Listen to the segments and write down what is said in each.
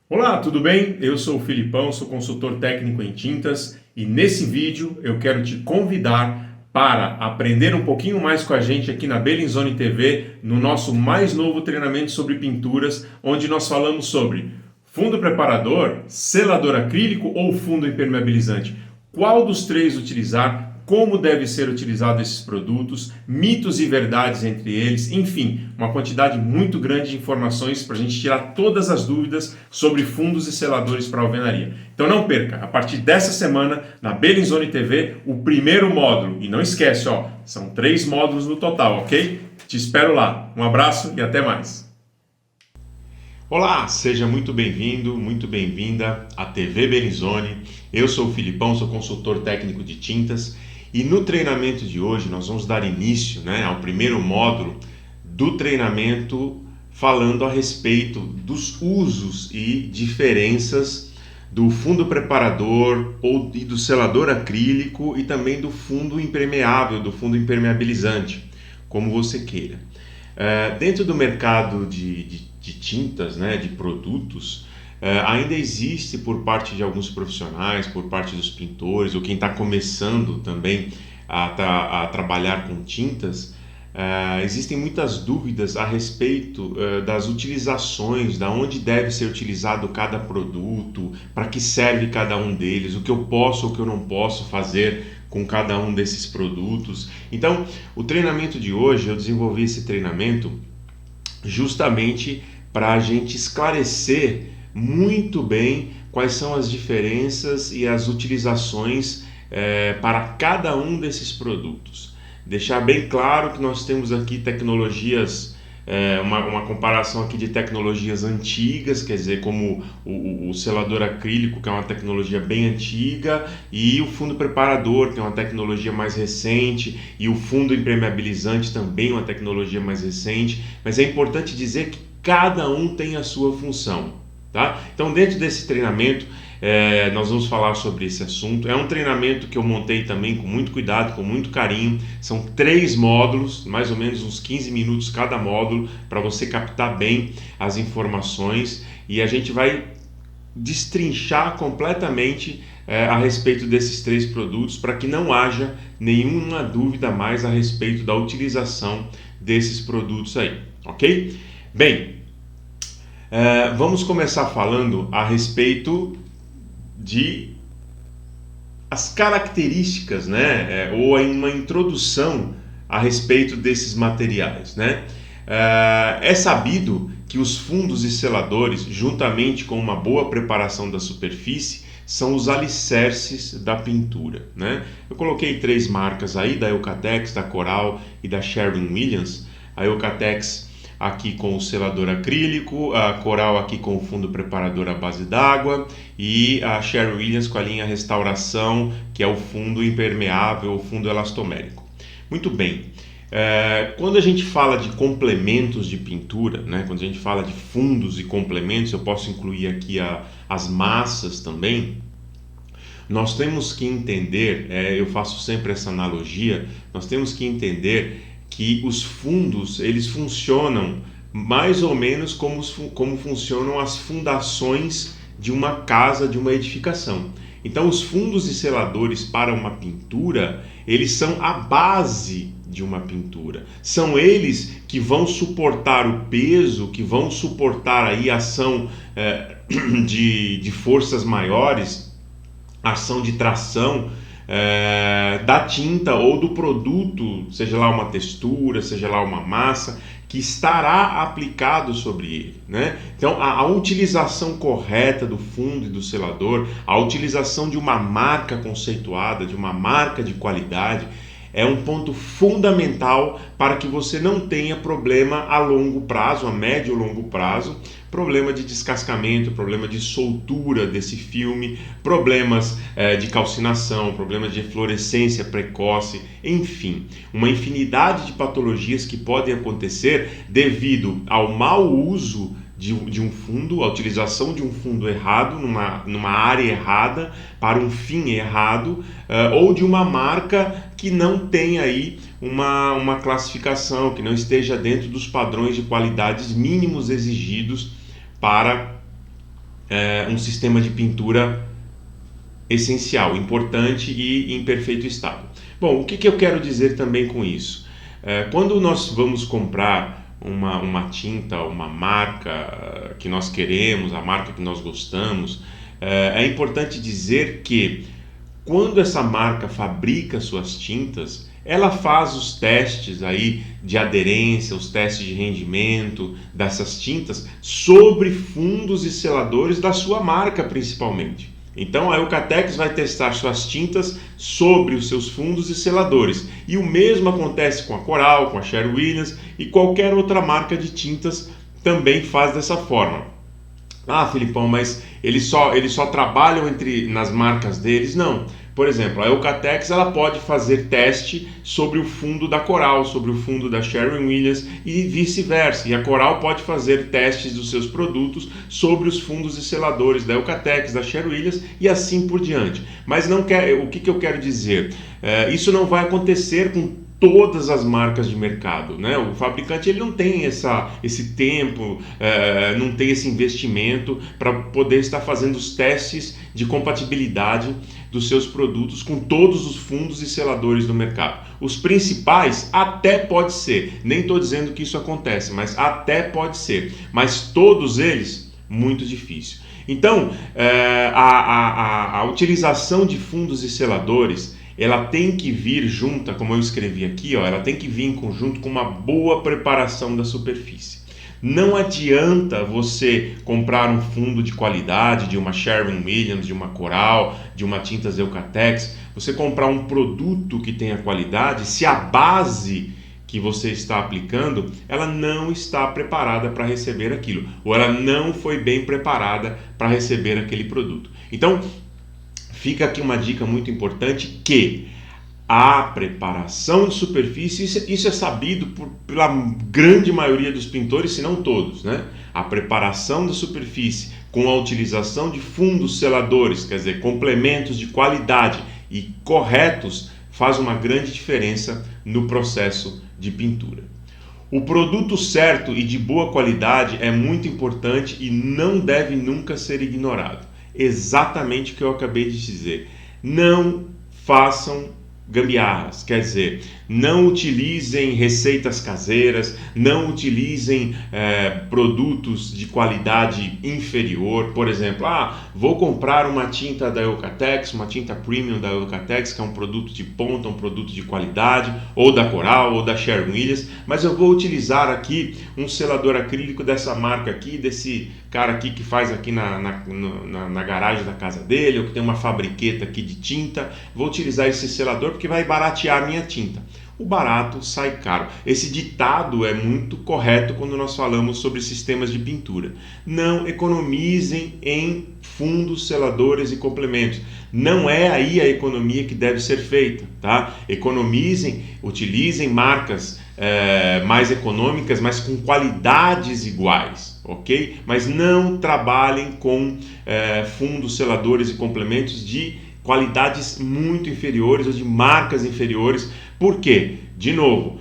Olá, tudo bem? Eu sou o Filipão, sou consultor técnico em tintas e nesse vídeo eu quero te convidar para aprender um pouquinho mais com a gente aqui na Bellinzone TV, no nosso mais novo treinamento sobre pinturas, onde nós falamos sobre fundo preparador, selador acrílico ou fundo impermeabilizante. Qual dos três utilizar? Como deve ser utilizado esses produtos, mitos e verdades entre eles, enfim, uma quantidade muito grande de informações para a gente tirar todas as dúvidas sobre fundos e seladores para alvenaria. Então não perca, a partir dessa semana, na Bellinzone TV, o primeiro módulo. E não esquece, são 3 módulos no total, ok? Te espero lá. Um abraço e até mais. Olá, seja muito bem-vindo, muito bem-vinda à TV Bellinzone. Eu sou o Filipão, sou consultor técnico de tintas. E no treinamento de hoje nós vamos dar início ao primeiro módulo do treinamento falando a respeito dos usos e diferenças do fundo preparador e do selador acrílico e também do fundo impermeável, do fundo impermeabilizante, como você queira. Dentro do mercado de tintas, de produtos, ainda existe por parte de alguns profissionais, por parte dos pintores, ou quem está começando também a trabalhar com tintas, existem muitas dúvidas a respeito das utilizações, da onde deve ser utilizado cada produto, para que serve cada um deles, o que eu posso ou o que eu não posso fazer com cada um desses produtos. Então, o treinamento de hoje, eu desenvolvi esse treinamento justamente para a gente esclarecer muito bem quais são as diferenças e as utilizações para cada um desses produtos. Deixar bem claro que nós temos aqui tecnologias, uma comparação aqui de tecnologias antigas, quer dizer, como o selador acrílico, que é uma tecnologia bem antiga, e o fundo preparador, que é uma tecnologia mais recente, e o fundo impermeabilizante também uma tecnologia mais recente, mas é importante dizer que cada um tem a sua função. Tá? Então, dentro desse treinamento, nós vamos falar sobre esse assunto. É um treinamento que eu montei também com muito cuidado, com muito carinho. São 3 módulos, mais ou menos uns 15 minutos cada módulo, para você captar bem as informações. E a gente vai destrinchar completamente a respeito desses 3 produtos, para que não haja nenhuma dúvida mais a respeito da utilização desses produtos aí, ok? Bem, vamos começar falando a respeito de as características, ou em uma introdução a respeito desses materiais, É sabido que os fundos e seladores, juntamente com uma boa preparação da superfície, são os alicerces da pintura, Eu coloquei 3 marcas aí, da Eucatex, da Coral e da Sherwin-Williams. A Eucatex aqui com o selador acrílico, a Coral aqui com o fundo preparador à base d'água e a Sherwin-Williams com a linha Restauração, que é o fundo impermeável, o fundo elastomérico. Muito bem, quando a gente fala de complementos de pintura, quando a gente fala de fundos e complementos, eu posso incluir aqui as massas também. Nós temos que entender, eu faço sempre essa analogia, nós temos que entender que os fundos, eles funcionam mais ou menos como funcionam as fundações de uma casa, de uma edificação. Então, os fundos e seladores para uma pintura, eles são a base de uma pintura. São eles que vão suportar o peso, que vão suportar aí a ação de forças maiores, ação de tração, da tinta ou do produto, seja lá uma textura, seja lá uma massa, que estará aplicado sobre ele, Então, a utilização correta do fundo e do selador, a utilização de uma marca conceituada, de uma marca de qualidade, é um ponto fundamental para que você não tenha problema a longo prazo, a médio e longo prazo, problema de descascamento, problema de soltura desse filme, problemas de calcinação, problemas de eflorescência precoce, enfim, uma infinidade de patologias que podem acontecer devido ao mau uso de um fundo, a utilização de um fundo errado, numa área errada, para um fim errado, ou de uma marca que não tem aí uma classificação, que não esteja dentro dos padrões de qualidades mínimos exigidos para um sistema de pintura essencial, importante e em perfeito estado. Bom, o que eu quero dizer também com isso? Quando nós vamos comprar uma tinta, uma marca que nós queremos, a marca que nós gostamos, é importante dizer que quando essa marca fabrica suas tintas, ela faz os testes aí de aderência, os testes de rendimento dessas tintas sobre fundos e seladores da sua marca principalmente. Então a Eucatex vai testar suas tintas sobre os seus fundos e seladores. E o mesmo acontece com a Coral, com a Sherwin-Williams e qualquer outra marca de tintas também faz dessa forma. Ah, Filipão, mas eles só trabalham nas marcas deles? Não. Por exemplo, a Eucatex ela pode fazer teste sobre o fundo da Coral, sobre o fundo da Sherwin-Williams e vice-versa. E a Coral pode fazer testes dos seus produtos sobre os fundos e seladores da Eucatex, da Sherwin-Williams e assim por diante. Mas o que eu quero dizer? Isso não vai acontecer com todas as marcas de mercado, né? O fabricante ele não tem esse tempo, não tem esse investimento para poder estar fazendo os testes de compatibilidade dos seus produtos com todos os fundos e seladores do mercado. Os principais até pode ser, nem estou dizendo que isso acontece, mas até pode ser, mas todos eles, muito difícil. Então, a utilização de fundos e seladores ela tem que vir junta, como eu escrevi aqui, ela tem que vir em conjunto com uma boa preparação da superfície. Não adianta você comprar um fundo de qualidade, de uma Sherwin-Williams, de uma Coral, de uma Tintas Eucatex, você comprar um produto que tenha qualidade, se a base que você está aplicando, ela não está preparada para receber aquilo, ou ela não foi bem preparada para receber aquele produto. Então, fica aqui uma dica muito importante que a preparação de superfície, isso é sabido pela grande maioria dos pintores, se não todos, né? A preparação da superfície com a utilização de fundos seladores, quer dizer, complementos de qualidade e corretos, faz uma grande diferença no processo de pintura. O produto certo e de boa qualidade é muito importante e não deve nunca ser ignorado. Exatamente o que eu acabei de dizer. Não façam gambiarras, quer dizer, não utilizem receitas caseiras, não utilizem produtos de qualidade inferior. Por exemplo, vou comprar uma tinta da Eucatex, uma tinta premium da Eucatex, que é um produto de ponta, um produto de qualidade, ou da Coral, ou da Sherwin-Williams, mas eu vou utilizar aqui um selador acrílico dessa marca aqui, desse cara aqui que faz aqui na garagem da casa dele, ou que tem uma fabriqueta aqui de tinta, vou utilizar esse selador porque vai baratear a minha tinta. O barato sai caro. Esse ditado é muito correto quando nós falamos sobre sistemas de pintura. Não economizem em fundos, seladores e complementos. Não é aí a economia que deve ser feita, tá? Economizem, utilizem marcas mais econômicas, mas com qualidades iguais, ok? Mas não trabalhem com fundos, seladores e complementos de qualidades muito inferiores ou de marcas inferiores. Por quê? De novo,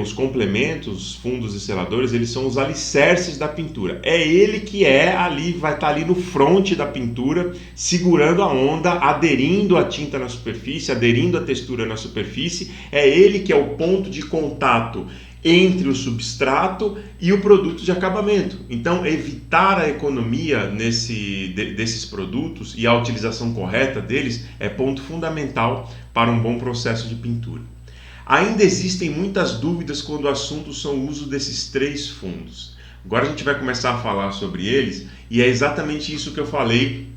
os complementos, fundos e seladores, eles são os alicerces da pintura. É ele que vai estar ali no fronte da pintura, segurando a onda, aderindo a tinta na superfície, aderindo a textura na superfície. É ele que é o ponto de contato entre o substrato e o produto de acabamento. Então, evitar a economia desses produtos e a utilização correta deles é ponto fundamental para um bom processo de pintura. Ainda existem muitas dúvidas quando o assunto são o uso desses 3 fundos. Agora a gente vai começar a falar sobre eles e é exatamente isso que eu falei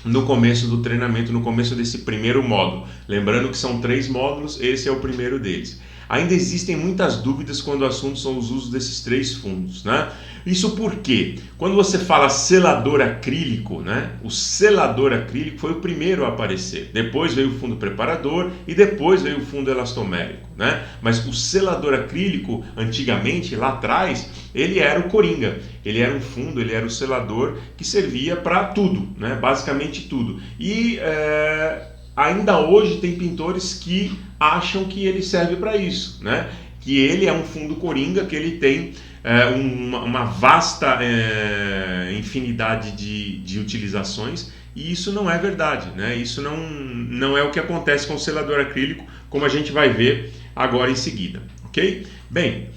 no começo do treinamento, no começo desse primeiro módulo. Lembrando que são 3 módulos, esse é o primeiro deles. ainda existem muitas dúvidas quando o assunto são os usos desses 3 fundos, né? Isso porque, quando você fala selador acrílico, né, o selador acrílico foi o primeiro a aparecer. Depois veio o fundo preparador e depois veio o fundo elastomérico, né? Mas o selador acrílico, antigamente, lá atrás, ele era o coringa. Ele era um fundo, ele era o selador que servia para tudo, né? Basicamente tudo. E ainda hoje tem pintores que acham que ele serve para isso, né? Que ele é um fundo coringa, que ele tem uma vasta infinidade de utilizações, e isso não é verdade, né? Isso não é o que acontece com o selador acrílico, como a gente vai ver agora em seguida, ok? Bem,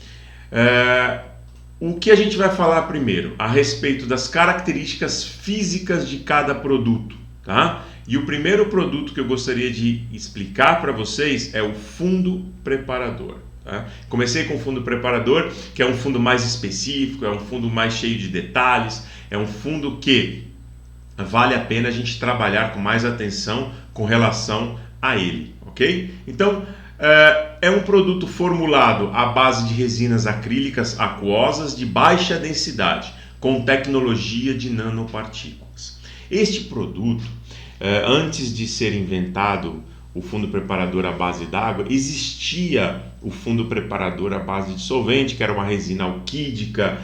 o que a gente vai falar primeiro? A respeito das características físicas de cada produto, tá? E o primeiro produto que eu gostaria de explicar para vocês é o fundo preparador. Tá? Comecei com o fundo preparador, que é um fundo mais específico, é um fundo mais cheio de detalhes, é um fundo que vale a pena a gente trabalhar com mais atenção com relação a ele, ok? Então, é um produto formulado à base de resinas acrílicas aquosas de baixa densidade, com tecnologia de nanopartículas. Este produto, antes de ser inventado o fundo preparador à base d'água, existia o fundo preparador à base de solvente, que era uma resina alquídica,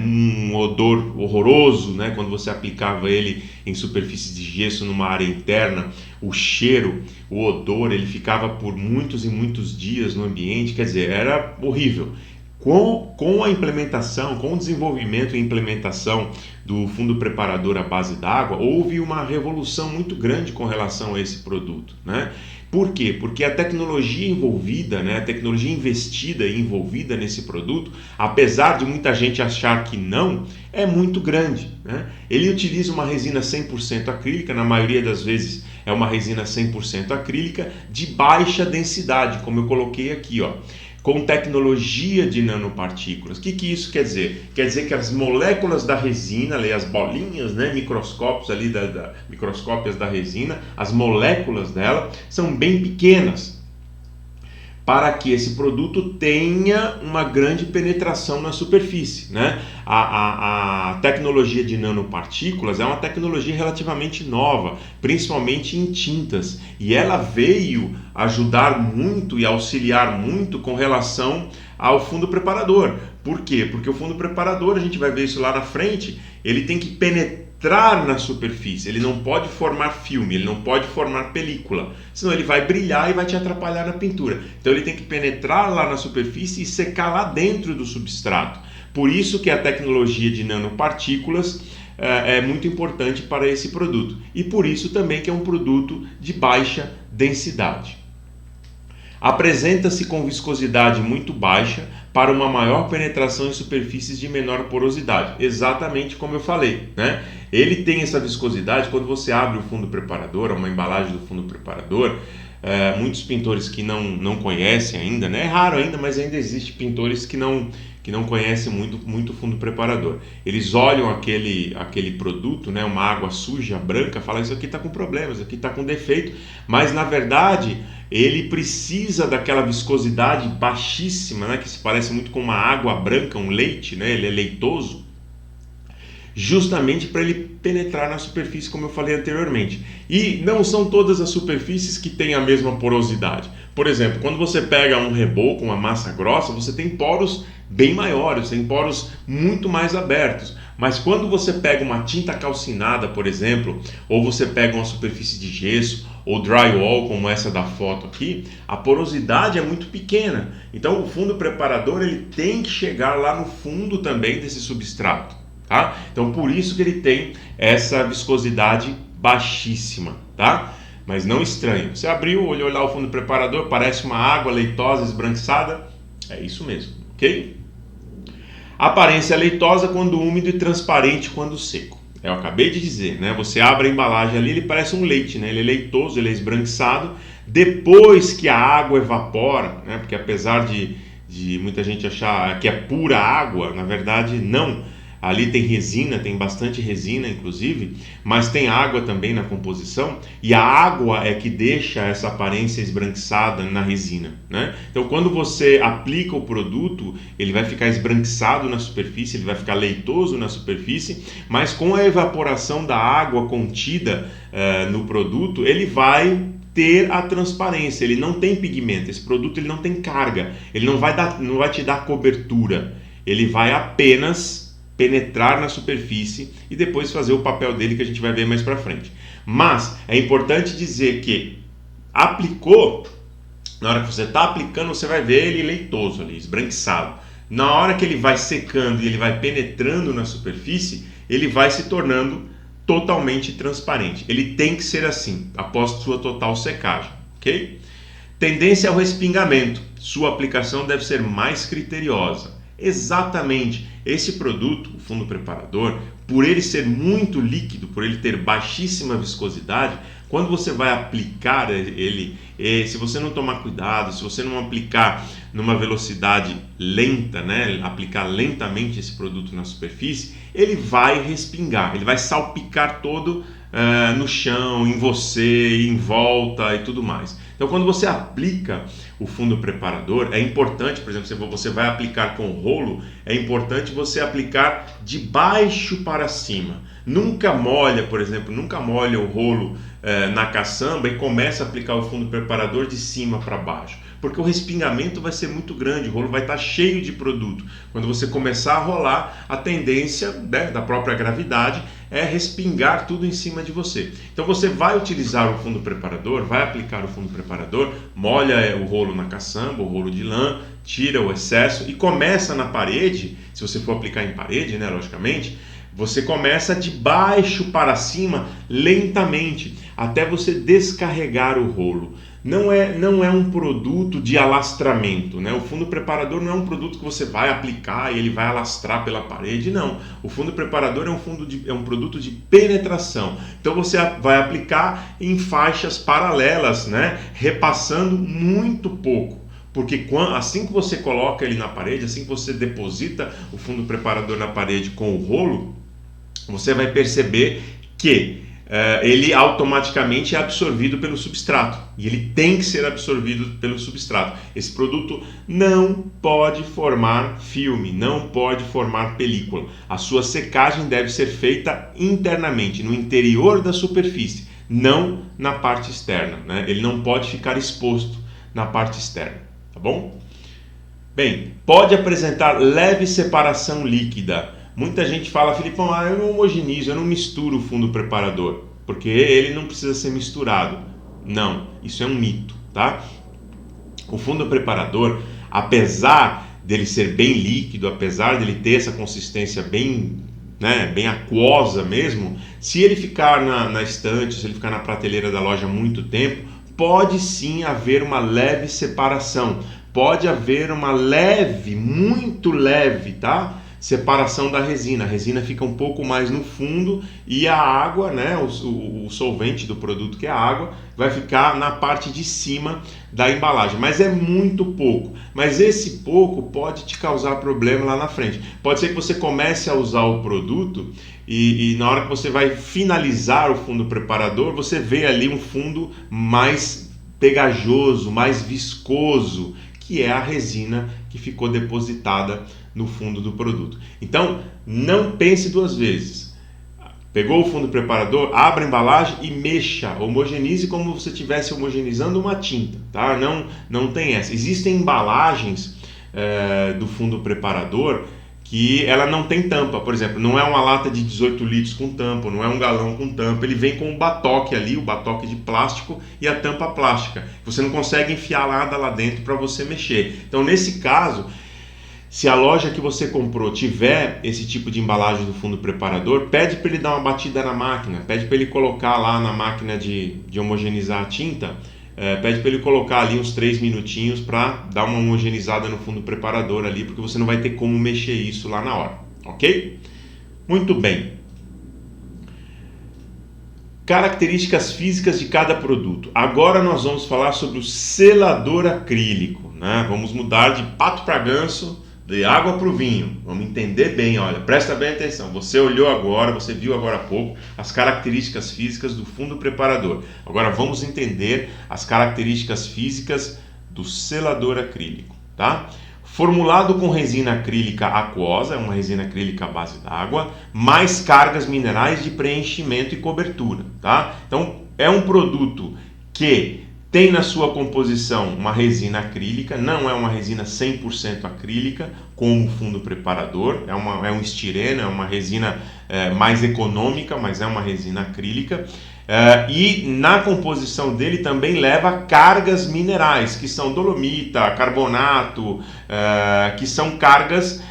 um odor horroroso, né? Quando você aplicava ele em superfície de gesso numa área interna, o cheiro, o odor, ele ficava por muitos e muitos dias no ambiente, quer dizer, era horrível. Com a implementação, com o desenvolvimento e implementação do fundo preparador à base d'água, houve uma revolução muito grande com relação a esse produto, né? Por quê? Porque a tecnologia envolvida, né, a tecnologia investida e envolvida nesse produto, apesar de muita gente achar que não, é muito grande, né? Ele utiliza uma resina 100% acrílica, na maioria das vezes é uma resina 100% acrílica, de baixa densidade, como eu coloquei aqui, ó, com tecnologia de nanopartículas. O que isso quer dizer? Quer dizer que as moléculas da resina, ali, as bolinhas, né, microscópios ali microscópias da resina, as moléculas dela são bem pequenas, para que esse produto tenha uma grande penetração na superfície, né? A tecnologia de nanopartículas é uma tecnologia relativamente nova, principalmente em tintas, e ela veio ajudar muito e auxiliar muito com relação ao fundo preparador. Por quê? Porque o fundo preparador, a gente vai ver isso lá na frente, ele tem que penetrar na superfície, ele não pode formar filme, ele não pode formar película, senão ele vai brilhar e vai te atrapalhar na pintura. Então ele tem que penetrar lá na superfície e secar lá dentro do substrato. Por isso que a tecnologia de nanopartículas é muito importante para esse produto, e por isso também que é um produto de baixa densidade. Apresenta-se com viscosidade muito baixa para uma maior penetração em superfícies de menor porosidade, exatamente como eu falei, né? Ele tem essa viscosidade. Quando você abre o fundo preparador, uma embalagem do fundo preparador, muitos pintores que não conhecem ainda, né? É raro ainda, mas ainda existe pintores que não conhecem muito o fundo preparador. Eles olham aquele produto, né? Uma água suja, branca, falam: isso aqui está com problemas, isso aqui está com defeito, mas na verdade ele precisa daquela viscosidade baixíssima, né? Que se parece muito com uma água branca, um leite, né? Ele é leitoso, justamente para ele penetrar na superfície, como eu falei anteriormente. E não são todas as superfícies que têm a mesma porosidade. Por exemplo, quando você pega um reboco, uma massa grossa, você tem poros bem maiores, tem poros muito mais abertos. Mas quando você pega uma tinta calcinada, por exemplo, ou você pega uma superfície de gesso ou drywall, como essa da foto aqui, a porosidade é muito pequena. Então o fundo preparador, ele tem que chegar lá no fundo também desse substrato, tá? Então por isso que ele tem essa viscosidade baixíssima, tá? Mas não estranho. Você abriu, olhou lá o fundo preparador, parece uma água leitosa, esbranquiçada. É isso mesmo, ok? Aparência leitosa quando úmido e transparente quando seco. Eu acabei de dizer, né? Você abre a embalagem ali, ele parece um leite, né? Ele é leitoso, ele é esbranquiçado. Depois que a água evapora, né? Porque apesar de muita gente achar que é pura água, na verdade não. ali tem resina, tem bastante resina inclusive, mas tem água também na composição, e a água é que deixa essa aparência esbranquiçada na resina, né? Então quando você aplica o produto, ele vai ficar esbranquiçado na superfície, ele vai ficar leitoso na superfície, mas com a evaporação da água contida no produto, ele vai ter a transparência, ele não tem pigmento, esse produto ele não tem carga, ele não vai te dar cobertura, ele vai apenas penetrar na superfície e depois fazer o papel dele que a gente vai ver mais para frente. Mas é importante dizer que aplicou, na hora que você está aplicando, você vai ver ele leitoso ali, esbranquiçado. Na hora que ele vai secando e ele vai penetrando na superfície, ele vai se tornando totalmente transparente. Ele tem que ser assim, após sua total secagem, ok? Tendência ao respingamento. Sua aplicação deve ser mais criteriosa. Exatamente, esse produto, o fundo preparador, por ele ser muito líquido, por ele ter baixíssima viscosidade, quando você vai aplicar ele, se você não tomar cuidado, se você não aplicar numa velocidade lenta, né, aplicar lentamente esse produto na superfície, ele vai respingar, ele vai salpicar todo no chão, em você, em volta e tudo mais. Então quando você aplica o fundo preparador, é importante, por exemplo, se você vai aplicar com rolo, é importante você aplicar de baixo para cima. Nunca molha, por exemplo, nunca molha o rolo na caçamba e começa a aplicar o fundo preparador de cima para baixo, porque o respingamento vai ser muito grande, o rolo vai estar cheio de produto. Quando você começar a rolar, a tendência, né, da própria gravidade é respingar tudo em cima de você. Então você vai utilizar o fundo preparador, vai aplicar o fundo preparador, molha o rolo na caçamba, o rolo de lã, tira o excesso e começa na parede. Se você for aplicar em parede, né, logicamente, você começa de baixo para cima lentamente, até você descarregar o rolo. Não é um produto de alastramento, né? O fundo preparador não é um produto que você vai aplicar e ele vai alastrar pela parede, não. O fundo preparador é um produto de penetração. Então você vai aplicar em faixas paralelas, né? Repassando muito pouco. Porque assim que você coloca ele na parede, assim que você deposita o fundo preparador na parede com o rolo, você vai perceber que ele automaticamente é absorvido pelo substrato, e ele tem que ser absorvido pelo substrato. Esse produto não pode formar filme, não pode formar película. A sua secagem deve ser feita internamente, no interior da superfície, não na parte externa, né? Ele não pode ficar exposto na parte externa, tá bom? Bem, pode apresentar leve separação líquida. Muita gente fala, Filipão, eu não homogenizo, eu não misturo o fundo preparador, porque ele não precisa ser misturado. Não, isso é um mito, tá? O fundo preparador, apesar dele ser bem líquido, apesar dele ter essa consistência bem, né, bem aquosa mesmo, se ele ficar na estante, se ele ficar na prateleira da loja há muito tempo, pode sim haver uma leve separação, pode haver uma leve, muito leve, tá? Separação da resina. A resina fica um pouco mais no fundo e a água, né, o solvente do produto, que é a água, vai ficar na parte de cima da embalagem, mas é muito pouco. Mas esse pouco pode te causar problema lá na frente. Pode ser que você comece a usar o produto e na hora que você vai finalizar o fundo preparador, você vê ali um fundo mais pegajoso, mais viscoso, que é a resina que ficou depositada no fundo do produto. Então, não pense duas vezes. Pegou o fundo preparador, abra a embalagem e mexa, homogenize como se você estivesse homogeneizando uma tinta, tá? Não tem essa. Existem embalagens do fundo preparador que ela não tem tampa, por exemplo, não é uma lata de 18 litros com tampa, não é um galão com tampa, ele vem com um batoque ali, o batoque de plástico e a tampa plástica. Você não consegue enfiar nada lá dentro para você mexer. Então, nesse caso, se a loja que você comprou tiver esse tipo de embalagem do fundo preparador, pede para ele dar uma batida na máquina, pede para ele colocar lá na máquina de homogeneizar a tinta, pede para ele colocar ali uns 3 minutinhos para dar uma homogeneizada no fundo preparador ali, porque você não vai ter como mexer isso lá na hora, ok? Muito bem. Características físicas de cada produto. Agora nós vamos falar sobre o selador acrílico, né? Vamos mudar de pato para ganso, de água para o vinho, vamos entender bem, olha, presta bem atenção, você olhou agora, você viu agora há pouco as características físicas do fundo preparador. Agora vamos entender as características físicas do selador acrílico, tá? Formulado com resina acrílica aquosa, é uma resina acrílica à base d'água, mais cargas minerais de preenchimento e cobertura, tá? Então é um produto que tem na sua composição uma resina acrílica, não é uma resina 100% acrílica, como o fundo preparador, é um estireno, é uma resina mais econômica, mas é uma resina acrílica. E na composição dele também leva cargas minerais, que são dolomita, carbonato, que são cargas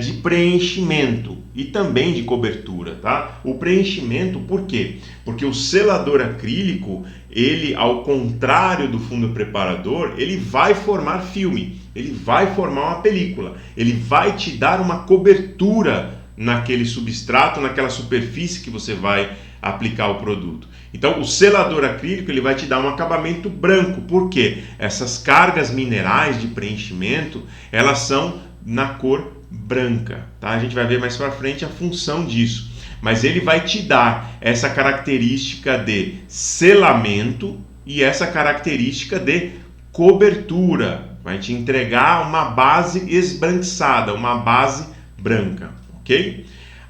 de preenchimento e também de cobertura, tá? O preenchimento, por quê? Porque o selador acrílico, ele, ao contrário do fundo preparador, ele vai formar filme, ele vai formar uma película, ele vai te dar uma cobertura naquele substrato, naquela superfície que você vai aplicar o produto. Então o selador acrílico, ele vai te dar um acabamento branco, porque essas cargas minerais de preenchimento, elas são na cor branca, tá? A gente vai ver mais para frente a função disso, mas ele vai te dar essa característica de selamento e essa característica de cobertura, vai te entregar uma base esbranquiçada, uma base branca, ok?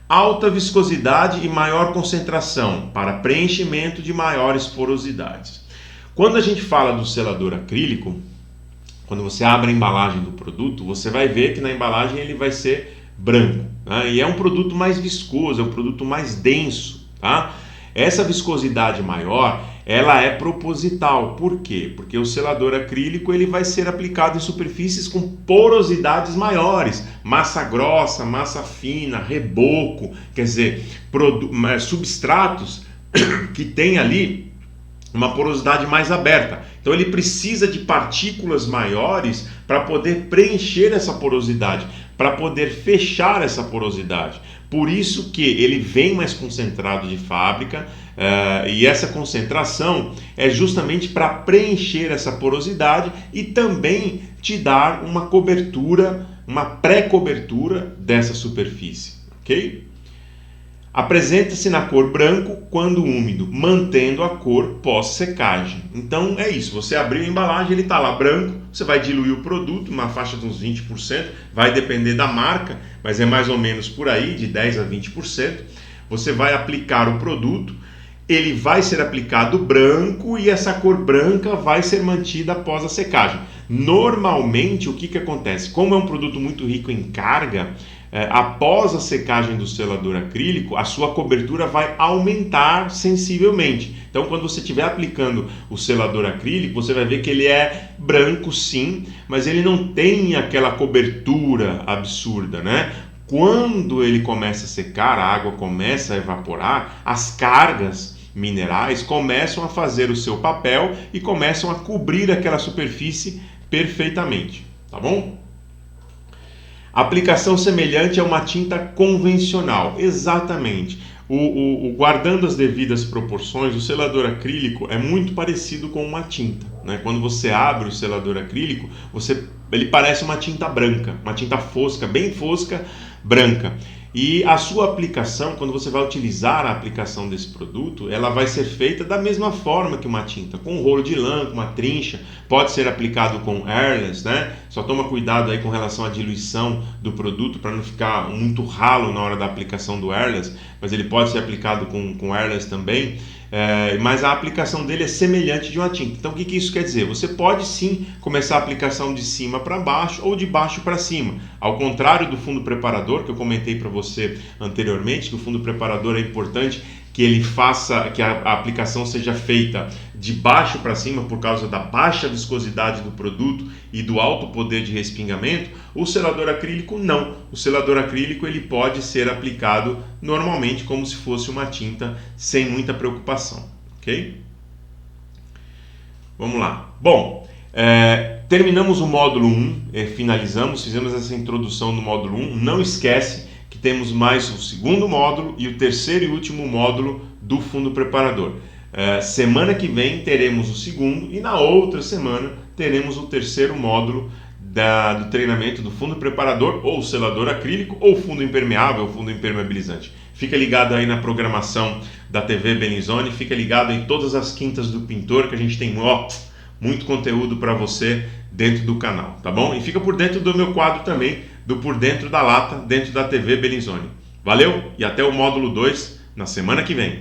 Alta viscosidade e maior concentração para preenchimento de maiores porosidades. Quando a gente fala do selador acrílico, quando você abre a embalagem do produto, você vai ver que na embalagem ele vai ser branco, né? E é um produto mais viscoso, é um produto mais denso, tá? Essa viscosidade maior, ela é proposital. Por quê? Porque o selador acrílico, ele vai ser aplicado em superfícies com porosidades maiores, massa grossa, massa fina, reboco, quer dizer, substratos que tem ali uma porosidade mais aberta. Então ele precisa de partículas maiores para poder preencher essa porosidade, para poder fechar essa porosidade. Por isso que ele vem mais concentrado de fábrica, e essa concentração é justamente para preencher essa porosidade e também te dar uma cobertura, uma pré-cobertura dessa superfície, ok? Apresenta-se na cor branco quando úmido, mantendo a cor pós-secagem. Então é isso, você abriu a embalagem, ele está lá branco, você vai diluir o produto, uma faixa de uns 20%, vai depender da marca, mas é mais ou menos por aí, de 10% a 20%. Você vai aplicar o produto, ele vai ser aplicado branco e essa cor branca vai ser mantida após a secagem. Normalmente, o que acontece? Como é um produto muito rico em carga, após a secagem do selador acrílico, a sua cobertura vai aumentar sensivelmente. Então, quando você estiver aplicando o selador acrílico, você vai ver que ele é branco sim, mas ele não tem aquela cobertura absurda, né? Quando ele começa a secar, a água começa a evaporar, as cargas minerais começam a fazer o seu papel e começam a cobrir aquela superfície perfeitamente, tá bom? Aplicação semelhante a uma tinta convencional, exatamente. Guardando as devidas proporções, o selador acrílico é muito parecido com uma tinta, né? Quando você abre o selador acrílico, ele parece uma tinta branca, uma tinta fosca, bem fosca, branca. E a sua aplicação, quando você vai utilizar a aplicação desse produto, ela vai ser feita da mesma forma que uma tinta, com um rolo de lã, com uma trincha, pode ser aplicado com airless, né? Só toma cuidado aí com relação à diluição do produto para não ficar muito ralo na hora da aplicação do airless, mas ele pode ser aplicado com airless também. Mas a aplicação dele é semelhante de uma tinta. Então o que isso quer dizer? Você pode sim começar a aplicação de cima para baixo ou de baixo para cima. Ao contrário do fundo preparador, que eu comentei para você anteriormente, que o fundo preparador é importante que a aplicação seja feita de baixo para cima por causa da baixa viscosidade do produto e do alto poder de respingamento. O selador acrílico não. O selador acrílico ele pode ser aplicado normalmente como se fosse uma tinta, sem muita preocupação, ok? Vamos lá. Bom, terminamos o módulo 1, fizemos essa introdução no módulo 1. Não esquece que temos mais o segundo módulo e o terceiro e último módulo do fundo preparador. Semana que vem teremos o segundo e na outra semana teremos o terceiro módulo do treinamento do fundo preparador ou selador acrílico ou fundo impermeável ou fundo impermeabilizante. Fica ligado aí na programação da TV Bellinzone, fica ligado em todas as quintas do pintor, que a gente tem muito conteúdo para você dentro do canal, tá bom? E fica por dentro do meu quadro também, do Por Dentro da Lata, dentro da TV Bellinzone. Valeu e até o módulo 2 na semana que vem.